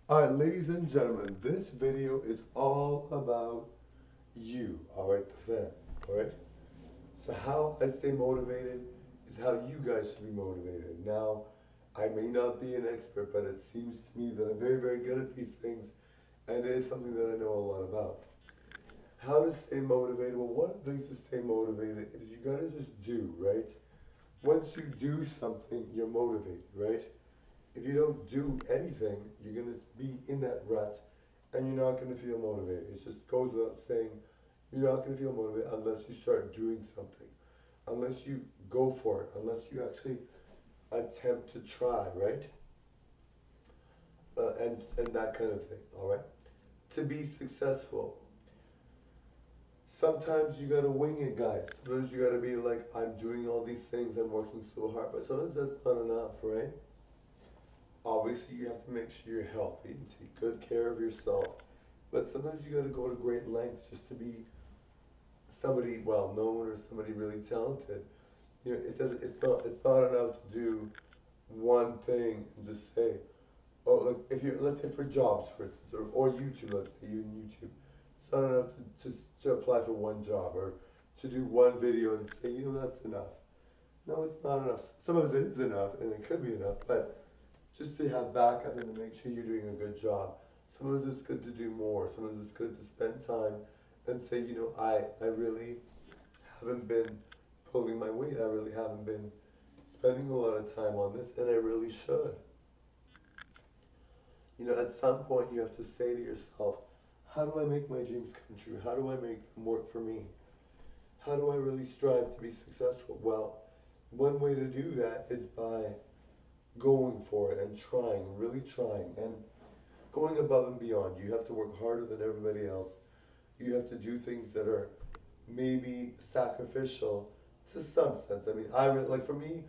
Alright, ladies and gentlemen, this video is all about you, alright, the fan, alright? So how I stay motivated is how you guys should be motivated. Now, I may not be an expert, but it seems to me that I'm very, very good at these things, and it is something that I know a lot about. How to stay motivated? Well, one of the things to stay motivated is you gotta just do, right? Once you do something, you're motivated, right? If you don't do anything, you're going to be in that rut and you're not going to feel motivated. It just goes without saying, you're not going to feel motivated unless you start doing something, unless you go for it, unless you actually attempt to try, right? And that kind of thing, all right? To be successful, sometimes you got to wing it, guys. Sometimes you got to be like, I'm doing all these things, I'm working so hard, but sometimes that's not enough, right? Obviously, you have to make sure you're healthy and take good care of yourself. But sometimes you got to go to great lengths just to be somebody well known or somebody really talented. You know, it doesn't. It's not enough to do one thing and just say, oh, like if you let's say for jobs, for instance, or YouTube, let's say even YouTube. It's not enough to apply for one job or to do one video and say, that's enough. No, it's not enough. Some of it is enough, and it could be enough, but just to have backup and to make sure you're doing a good job. Sometimes it's good to do more. Sometimes it's good to spend time and say, I really haven't been pulling my weight. I really haven't been spending a lot of time on this, and I really should. At some point you have to say to yourself, how do I make my dreams come true? How do I make them work for me? How do I really strive to be successful? Well, one way to do that is by going for it and trying, really trying, and going above and beyond. You have to work harder than everybody else. You have to do things that are maybe sacrificial to some sense. I mean, like for me,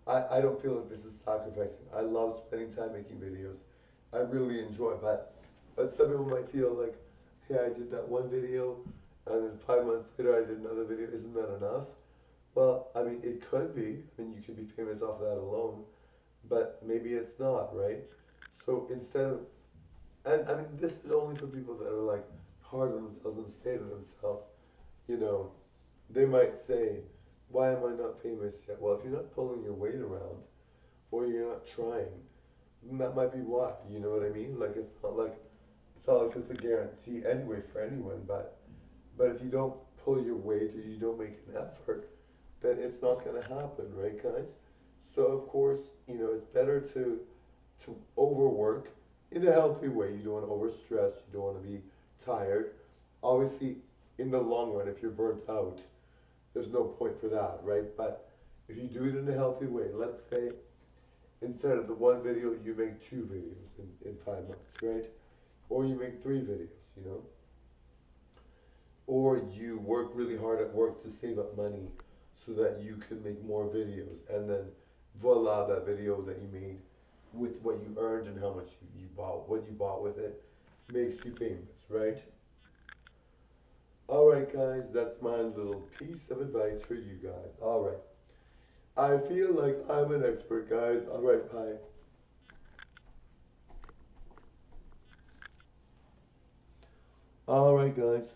I don't feel like this is sacrificing. I love spending time making videos. I really enjoy it, but some people might feel like, hey, I did that one video, and then 5 months later I did another video. Isn't that enough? Well, I mean, it could be. I mean, you could be famous off that alone, but maybe it's not, right? So instead of, and I mean, this is only for people that are like hard on themselves and say to themselves, you know, they might say, why am I not famous yet? Well, if you're not pulling your weight around or you're not trying, then that might be why. You know what I mean? Like it's not like it's a guarantee anyway for anyone, but if you don't pull your weight or you don't make an effort, then it's not going to happen, right, guys? So of course, it's better to overwork in a healthy way. You don't want to overstress. You don't want to be tired. Obviously, in the long run, if you're burnt out, there's no point for that, right? But if you do it in a healthy way, let's say instead of the one video, you make two videos in 5 months, right? Or you make three videos, or you work really hard at work to save up money so that you can make more videos, and then voila, that video that you made with what you earned and how much you bought, what you bought with it, makes you famous, right? All right, guys, that's my little piece of advice for you guys. All right. I feel like I'm an expert, guys. All right, bye. All right, guys.